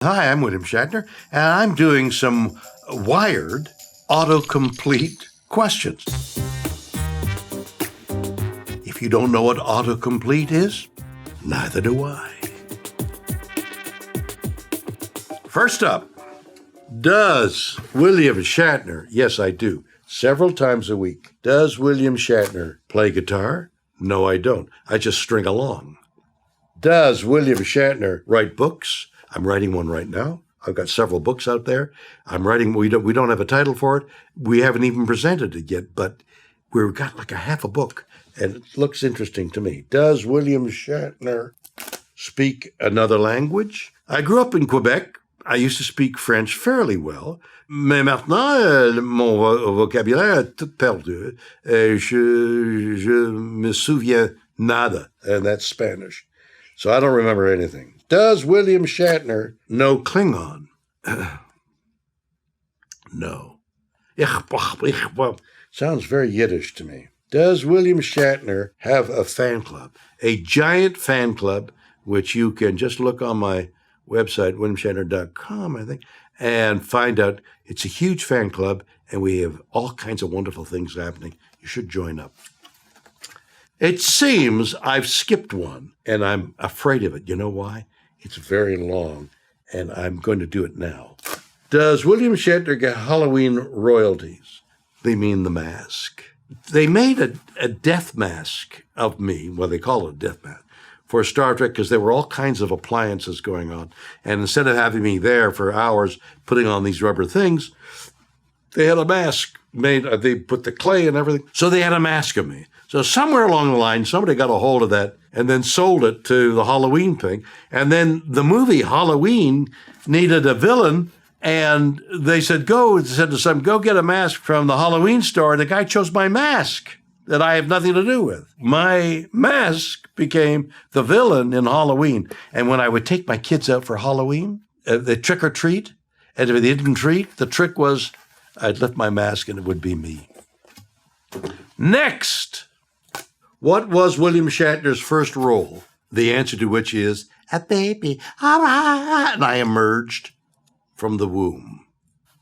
Hi, I'm William Shatner, and I'm doing some WIRED autocomplete questions. If you don't know what autocomplete is, neither do I. First up, does William Shatner, yes I do, several times a week, does William Shatner play guitar? No, I don't. I just string along. Does William Shatner write books? I'm writing one right now. I've got several books out there. I'm writing, we don't have a title for it. We haven't even presented it yet, but we've got like a half a book, and it looks interesting to me. Does William Shatner speak another language? I grew up in Quebec. I used to speak French fairly well. Mais maintenant, mon vocabulaire est tout perdu. Je me souviens nada, and that's Spanish. So I don't remember anything. Does William Shatner know Klingon? No. Sounds very Yiddish to me. Does William Shatner have a fan club? A giant fan club, which you can just look on my website, williamshatner.com, I think, and find out. It's a huge fan club, and we have all kinds of wonderful things happening. You should join up. It seems I've skipped one, and I'm afraid of it. You know why? It's very long, and I'm going to do it now. Does William Shatner get Halloween royalties? They mean the mask. They made a death mask of me, well, they call it a death mask, for Star Trek because there were all kinds of appliances going on. And instead of having me there for hours putting on these rubber things, they had a mask made, they put the clay and everything. So they had a mask of me. So somewhere along the line, somebody got a hold of that and then sold it to the Halloween thing. And then the movie Halloween needed a villain, and they said, go get a mask from the Halloween store. And the guy chose my mask that I have nothing to do with. My mask became the villain in Halloween. And when I would take my kids out for Halloween, they trick or treat, and if they didn't treat, the trick was I'd lift my mask and it would be me. Next. What was William Shatner's first role? The answer to which is, a baby, and I emerged from the womb.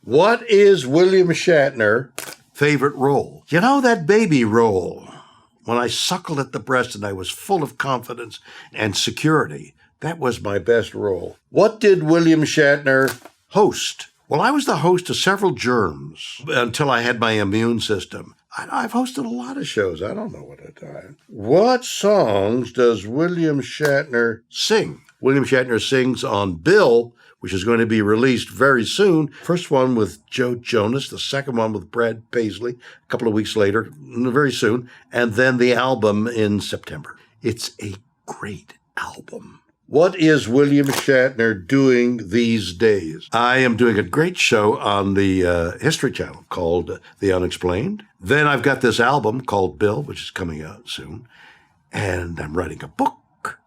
What is William Shatner's favorite role? You know, that baby role, when I suckled at the breast and I was full of confidence and security, that was my best role. What did William Shatner host? Well, I was the host of several germs until I had my immune system. I've hosted a lot of shows. I don't know what I do. What songs does William Shatner sing? William Shatner sings on Bill, which is going to be released very soon. First one with Joe Jonas, the second one with Brad Paisley, a couple of weeks later, very soon, and then the album in September. It's a great album. What is William Shatner doing these days? I am doing a great show on the History Channel called The Unexplained. Then I've got this album called Bill, which is coming out soon. And I'm writing a book.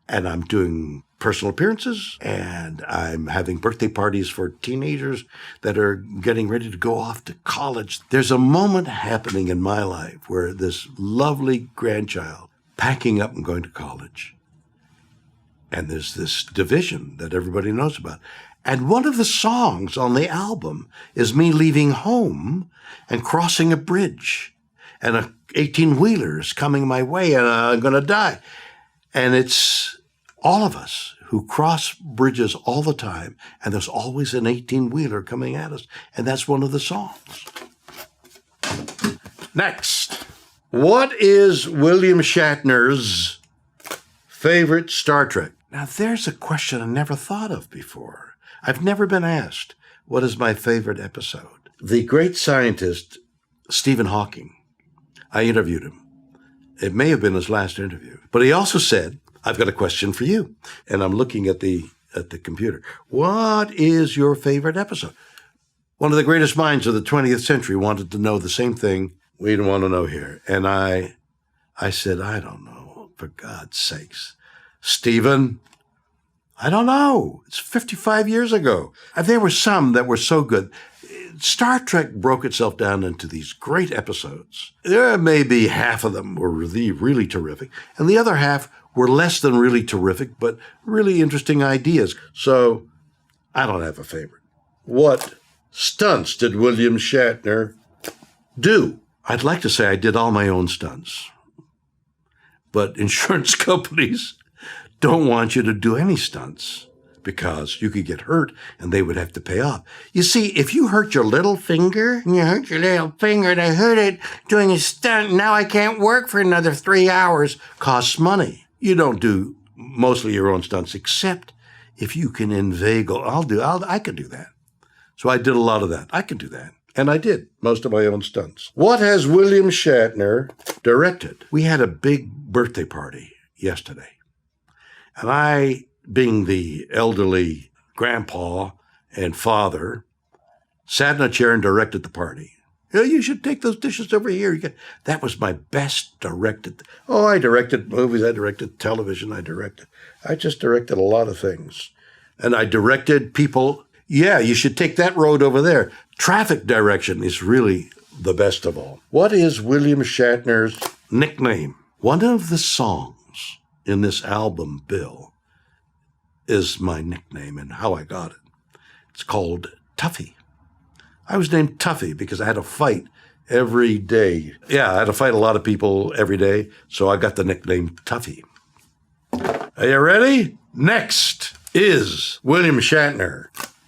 And I'm doing personal appearances. And I'm having birthday parties for teenagers that are getting ready to go off to college. There's a moment happening in my life where this lovely grandchild packing up and going to college. And there's this division that everybody knows about. And one of the songs on the album is me leaving home and crossing a bridge. And a 18-wheeler is coming my way and I'm going to die. And it's all of us who cross bridges all the time. And there's always an 18-wheeler coming at us. And that's one of the songs. Next. What is William Shatner's favorite Star Trek? Now, there's a question I never thought of before. I've never been asked, what is my favorite episode? The great scientist, Stephen Hawking, I interviewed him. It may have been his last interview. But he also said, I've got a question for you. And I'm looking at the computer. What is your favorite episode? One of the greatest minds of the 20th century wanted to know the same thing we'd want to know here. And I said, I don't know, for God's sakes. Stephen, I don't know. It's 55 years ago. There were some that were so good. Star Trek broke itself down into these great episodes. There may be half of them were really, really terrific, and the other half were less than really terrific, but really interesting ideas. So I don't have a favorite. What stunts did William Shatner do? I'd like to say I did all my own stunts. But insurance companies don't want you to do any stunts because you could get hurt and they would have to pay off. You see, if you hurt your little finger, and I hurt it doing a stunt, now I can't work for another 3 hours, costs money. You don't do mostly your own stunts, except if you can inveigle. I could do that. So I did a lot of that. I could do that. And I did most of my own stunts. What has William Shatner directed? We had a big birthday party yesterday. And I, being the elderly grandpa and father, sat in a chair and directed the party. You should take those dishes over here. That was my best directed. I directed movies. I directed television. I just directed a lot of things. And I directed people. Yeah, you should take that road over there. Traffic direction is really the best of all. What is William Shatner's nickname? One of the songs in this album, Bill, is my nickname and how I got it. It's called Tuffy. I was named Tuffy because I had to fight every day. Yeah, I had to fight a lot of people every day, so I got the nickname Tuffy. Are you ready? Next is William Shatner.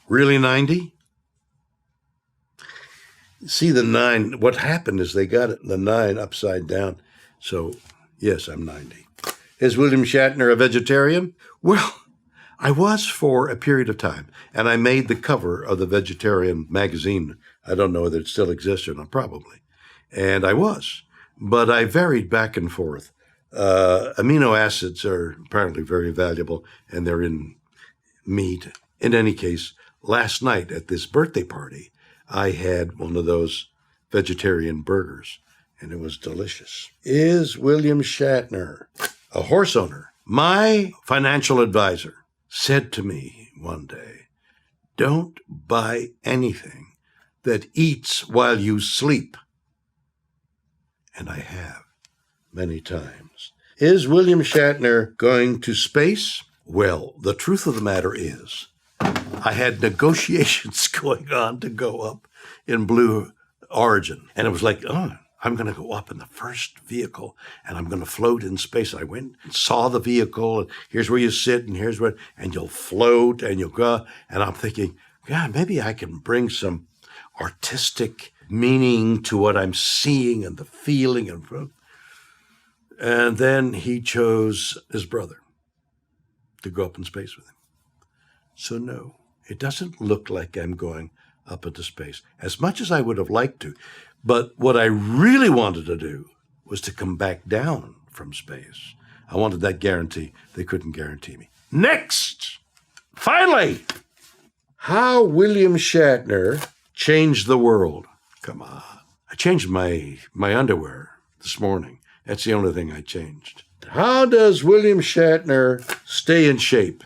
Really 90? See the 9. What happened is they got the 9 upside down. So, yes, I'm 90. Is William Shatner a vegetarian? Well, I was for a period of time, and I made the cover of the vegetarian magazine. I don't know whether it still exists or not, probably. And I was, but I varied back and forth. Amino acids are apparently very valuable, and they're in meat. In any case, last night at this birthday party, I had one of those vegetarian burgers, and it was delicious. Is William Shatner a horse owner? My financial advisor said to me one day, don't buy anything that eats while you sleep. And I have many times. Is William Shatner going to space? Well, the truth of the matter is, I had negotiations going on to go up in Blue Origin. And it was like, I'm going to go up in the first vehicle and I'm going to float in space. I went and saw the vehicle, and here's where you sit and here's where, and you'll float and you'll go. And I'm thinking, God, maybe I can bring some artistic meaning to what I'm seeing and the feeling. And then he chose his brother to go up in space with him. So no, it doesn't look like I'm going up into space as much as I would have liked to. But what I really wanted to do was to come back down from space. I wanted that guarantee. They couldn't guarantee me. Next, finally, how William Shatner changed the world. Come on. I changed my underwear this morning. That's the only thing I changed. How does William Shatner stay in shape?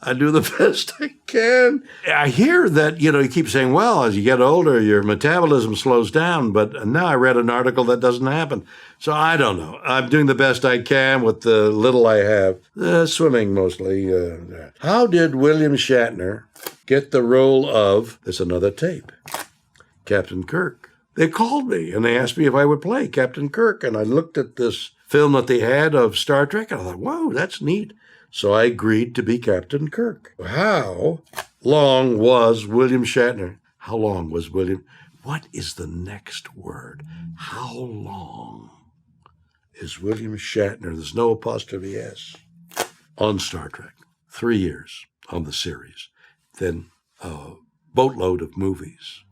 I do the best I can. I hear that, you keep saying, well, as you get older, your metabolism slows down. But now I read an article that doesn't happen. So I don't know. I'm doing the best I can with the little I have. Swimming mostly. How did William Shatner get the role of, there's another tape, Captain Kirk? They called me and they asked me if I would play Captain Kirk. And I looked at this film that they had of Star Trek and I thought, whoa, that's neat. So I agreed to be Captain Kirk. How long was William Shatner? How long was William? What is the next word? How long is William Shatner? There's no apostrophe S. On Star Trek. 3 years on the series. Then a boatload of movies.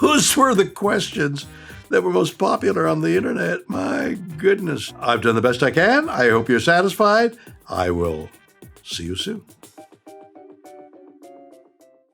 Those were the questions that were most popular on the internet. My goodness. I've done the best I can. I hope you're satisfied. I will see you soon.